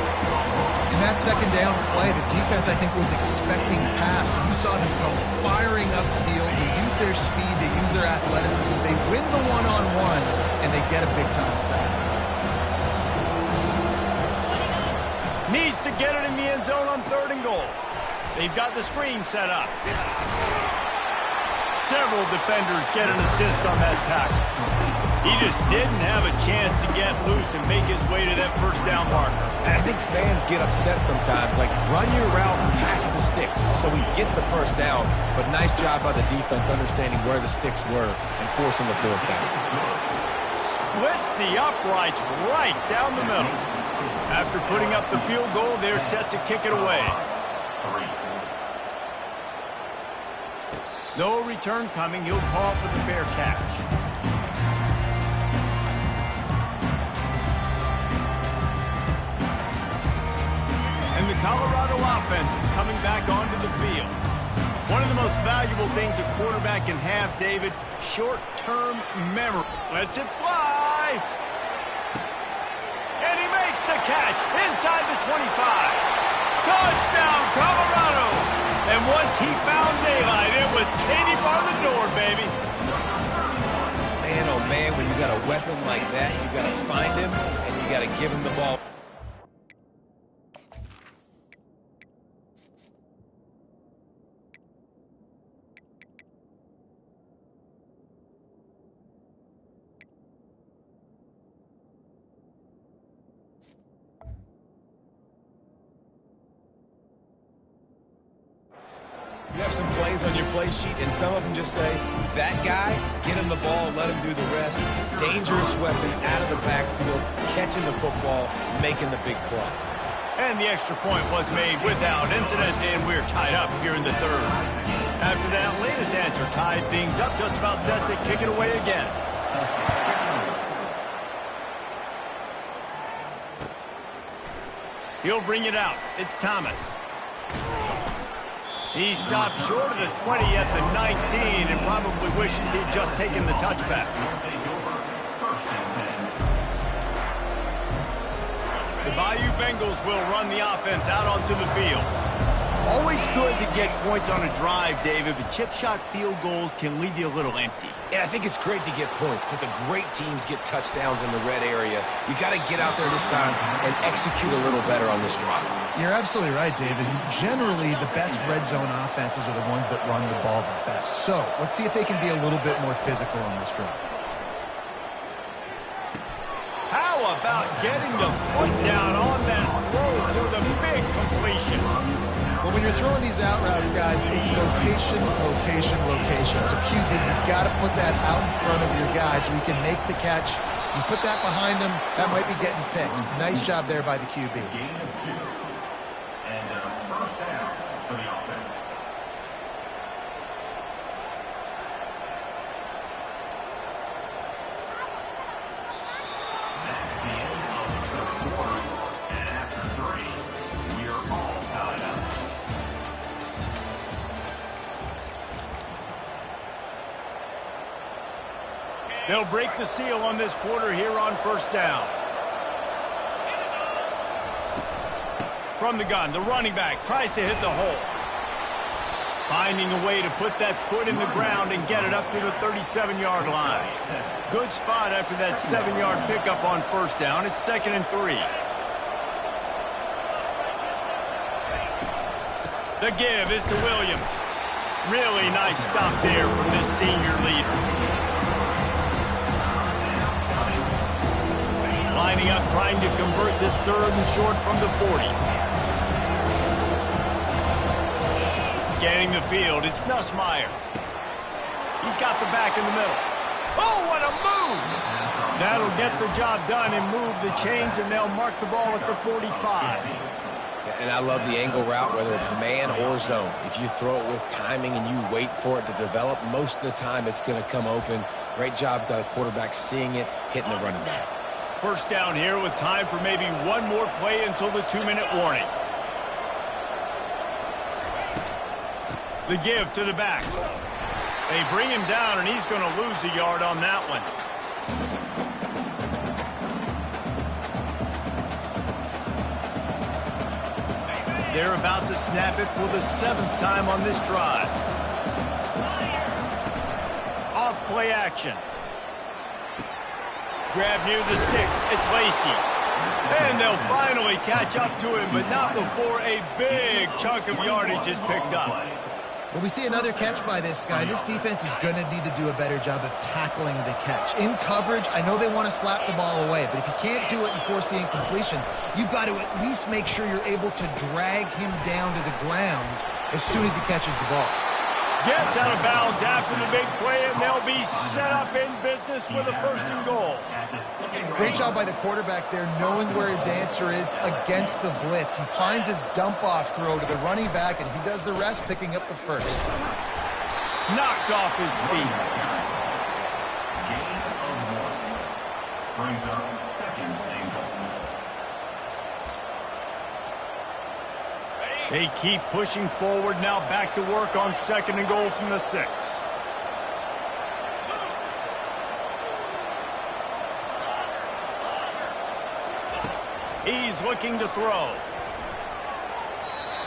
In that second down play, the defense, I think, was expecting pass. You saw them come firing upfield. They use their speed. They use their athleticism. They win the one-on-ones, and they get a big-time sack. Needs to get it in the end zone on third and goal. They've got the screen set up. Several defenders get an assist on that tackle. He just didn't have a chance to get loose and make his way to that first down marker. And I think fans get upset sometimes, like run your route past the sticks so we get the first down. But nice job by the defense understanding where the sticks were and forcing the fourth down. Splits the uprights right down the middle. After putting up the field goal, they're set to kick it away. No return coming. He'll call for the fair catch. And the Colorado offense is coming back onto the field. One of the most valuable things a quarterback can have, David, short-term memory. Lets it fly. And he makes the catch inside the 25. Touchdown, Colorado! And once he found daylight, it was Katie bar the door, baby. Man, oh man, when you got a weapon like that, you got to find him and you got to give him the ball. You have some plays on your play sheet, and some of them just say, that guy, get him the ball, let him do the rest. Dangerous weapon out of the backfield, catching the football, making the big play. And the extra point was made without incident, and we're tied up here in the third. After that latest answer tied things up, just about set to kick it away again. He'll bring it out. It's Thomas. He stopped short of the 20 at the 19 and probably wishes he'd just taken the touchback. The Bayou Bengals will run the offense out onto the field. Always good to get points on a drive, David, but chip shot field goals can leave you a little empty. And I think it's great to get points, but the great teams get touchdowns in the red area. You got to get out there this time and execute a little better on this drive. You're absolutely right, David. Generally, the best red zone offenses are the ones that run the ball the best. So let's see if they can be a little bit more physical on this drive. How about getting the foot down on that throw for the big completion? Well, when you're throwing these out routes, guys, it's location, location, location. So QB, you've got to put that out in front of your guy so he can make the catch. You put that behind him, that might be getting picked. Nice job there by the QB. Gain of 2. And first down for the offense. That's the end of the third quarter. And after 3, we are all tied up. They'll break the seal on this quarter here on first down. From the gun, the running back tries to hit the hole. Finding a way to put that foot in the ground and get it up to the 37-yard line. Good spot after that 7-yard pickup on first down. It's 2nd and 3. The give is to Williams. Really nice stop there from this senior leader. Lining up, trying to convert this 3rd and short from the 40. Scanning the field, it's Nussmeier. He's got the back in the middle. Oh, what a move! That'll get the job done and move the chains, and they'll mark the ball at the 45. And I love the angle route, whether it's man or zone. If you throw it with timing and you wait for it to develop, most of the time it's going to come open. Great job by the quarterback seeing it, hitting the running back. First down here with time for maybe one more play until the 2-minute warning. The give to the back. They bring him down, and he's going to lose a yard on that one. They're about to snap it for the 7th time on this drive. Off play action. Grab near the sticks. It's Lacy. And they'll finally catch up to him, but not before a big chunk of yardage is picked up. Well, we see another catch by this guy. This defense is going to need to do a better job of tackling the catch. In coverage, I know they want to slap the ball away, but if you can't do it and force the incompletion, you've got to at least make sure you're able to drag him down to the ground as soon as he catches the ball. Gets out of bounds after the big play, and they'll be set up in business with a 1st and goal. Great job by the quarterback there, knowing where his answer is against the blitz. He finds his dump-off throw to the running back, and he does the rest, picking up the 1st. Knocked off his feet. Gain of 1. Brings up 2nd and goal. They keep pushing forward now, back to work on 2nd and goal from the 6. He's looking to throw.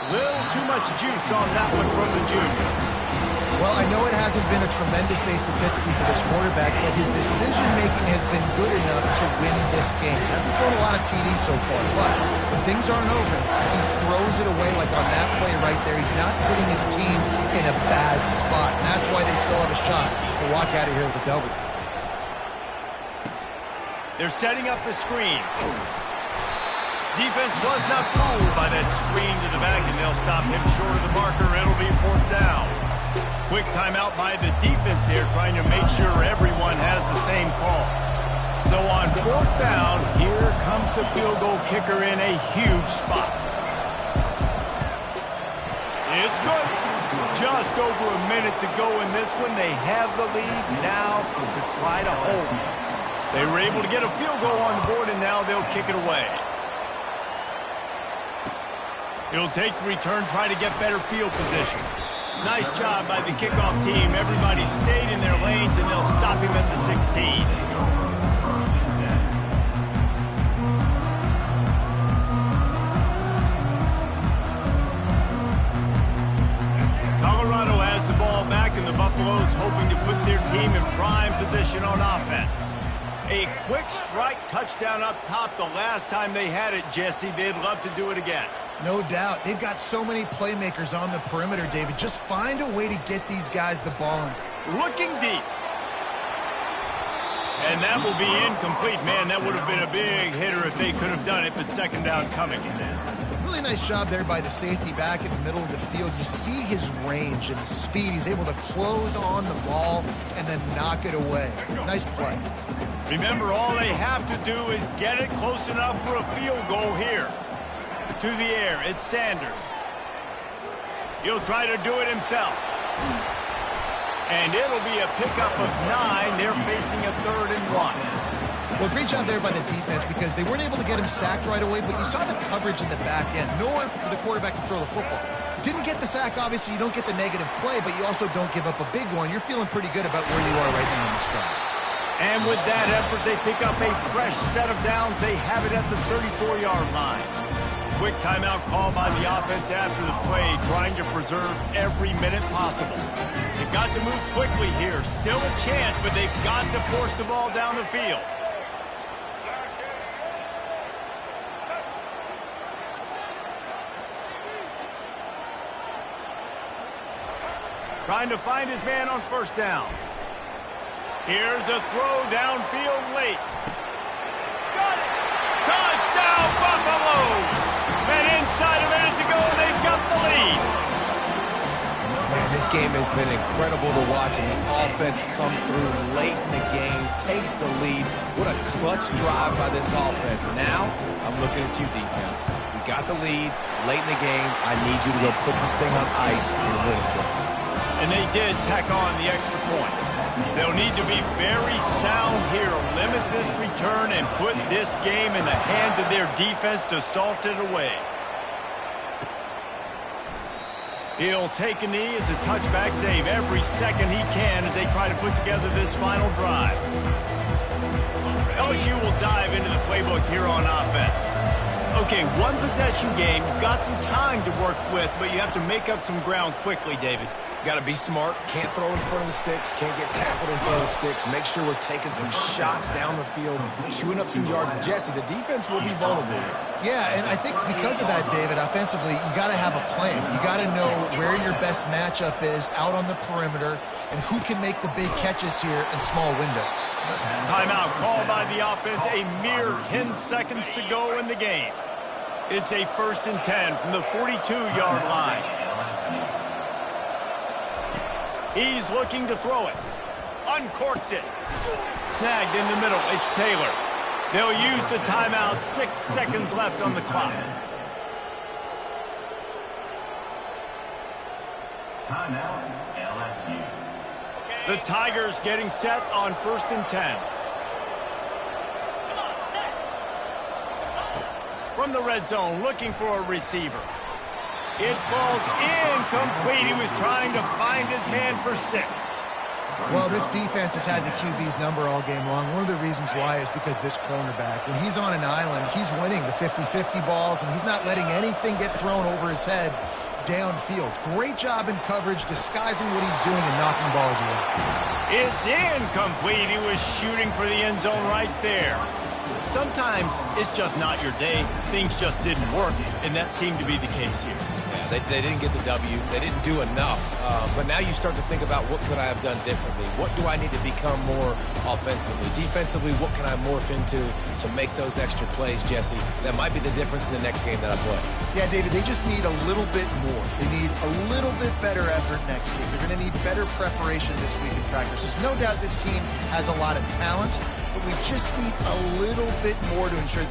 Little too much juice on that one from the junior. Well, I know it hasn't been a tremendous day statistically for this quarterback, but his decision-making has been good enough to win this game. He hasn't thrown a lot of TDs so far, but when things aren't open, he throws it away like on that play right there. He's not putting his team in a bad spot, and that's why they still have a shot to walk out of here with a W. They're setting up the screen. Defense was not fooled by that screen to the back, and they'll stop him short of the marker. It'll be 4th down. Quick timeout by the defense there, trying to make sure everyone has the same call. So on 4th down, here comes the field goal kicker in a huge spot. It's good. Just over a minute to go in this one. They have the lead now to try to hold it. They were able to get a field goal on the board, and now they'll kick it away. It'll take the return, try to get better field position. Nice job by the kickoff team. Everybody stayed in their lanes, and they'll stop him at the 16. Colorado has the ball back, and the Buffaloes hoping to put their team in prime position on offense. A quick strike touchdown up top the last time they had it, Jesse. They'd love to do it again. No doubt. They've got so many playmakers on the perimeter, David. Just find a way to get these guys the ball. Looking deep. And that will be incomplete. Man, that would have been a big hitter if they could have done it, but 2nd down coming. Really nice job there by the safety back in the middle of the field. You see his range and speed. He's able to close on the ball and then knock it away. Nice play. Remember, all they have to do is get it close enough for a field goal here. To the air, it's Sanders. He'll try to do it himself. And it'll be a pickup of 9. They're facing a 3rd and 1. Well, great job there by the defense because they weren't able to get him sacked right away, but you saw the coverage in the back end. Nowhere for the quarterback to throw the football. Didn't get the sack, obviously. You don't get the negative play, but you also don't give up a big one. You're feeling pretty good about where you are right now in this drive. And with that effort, they pick up a fresh set of downs. They have it at the 34-yard line. Quick timeout call by the offense after the play, trying to preserve every minute possible. They've got to move quickly here. Still a chance, but they've got to force the ball down the field. Trying to find his man on 1st down. Here's a throw downfield late. Got it! Touchdown, Buffaloes! And inside a minute to go, they've got the lead. Man, this game has been incredible to watch, and the offense comes through late in the game, takes the lead. What a clutch drive by this offense. Now, I'm looking at you, defense. We got the lead late in the game. I need you to go put this thing on ice and win it for me. And they did tack on the extra point. They'll need to be very sound here, limit this return, and put this game in the hands of their defense to salt it away. He'll take a knee. It's a touchback save every second he can as they try to put together this final drive. LSU will dive into the playbook here on offense. Okay, one possession game. You've got some time to work with, but you have to make up some ground quickly, David. Got to be smart. Can't throw in front of the sticks. Can't get tackled in front of the sticks. Make sure we're taking some shots down the field, chewing up some yards. Jesse, the defense will be vulnerable here. Yeah, and I think because of that, David, offensively, you got to have a plan. You got to know where your best matchup is out on the perimeter and who can make the big catches here in small windows. Timeout called by the offense. A mere 10 seconds to go in the game. It's a 1st and 10 from the 42-yard line. He's looking to throw it. Uncorks it. Snagged in the middle. It's Taylor. They'll use the timeout. 6 seconds left on the clock. Timeout, LSU. The Tigers getting set on 1st and 10. From the red zone, looking for a receiver. It falls incomplete. He was trying to find his man for 6. Well, this defense has had the QB's number all game long. One of the reasons why is because this cornerback, when he's on an island, he's winning the 50-50 balls, and he's not letting anything get thrown over his head downfield. Great job in coverage, disguising what he's doing and knocking balls away. It's incomplete. He was shooting for the end zone right there. Sometimes it's just not your day. Things just didn't work, and that seemed to be the case here. Yeah, they didn't get the W. They didn't do enough. But now you start to think about, what could I have done differently? What do I need to become more offensively? Defensively, what can I morph into to make those extra plays, Jesse? That might be the difference in the next game that I play. Yeah, David, they just need a little bit more. They need a little bit better effort next week. They're going to need better preparation this week in practice. There's no doubt this team has a lot of talent, but we just need a little bit more to ensure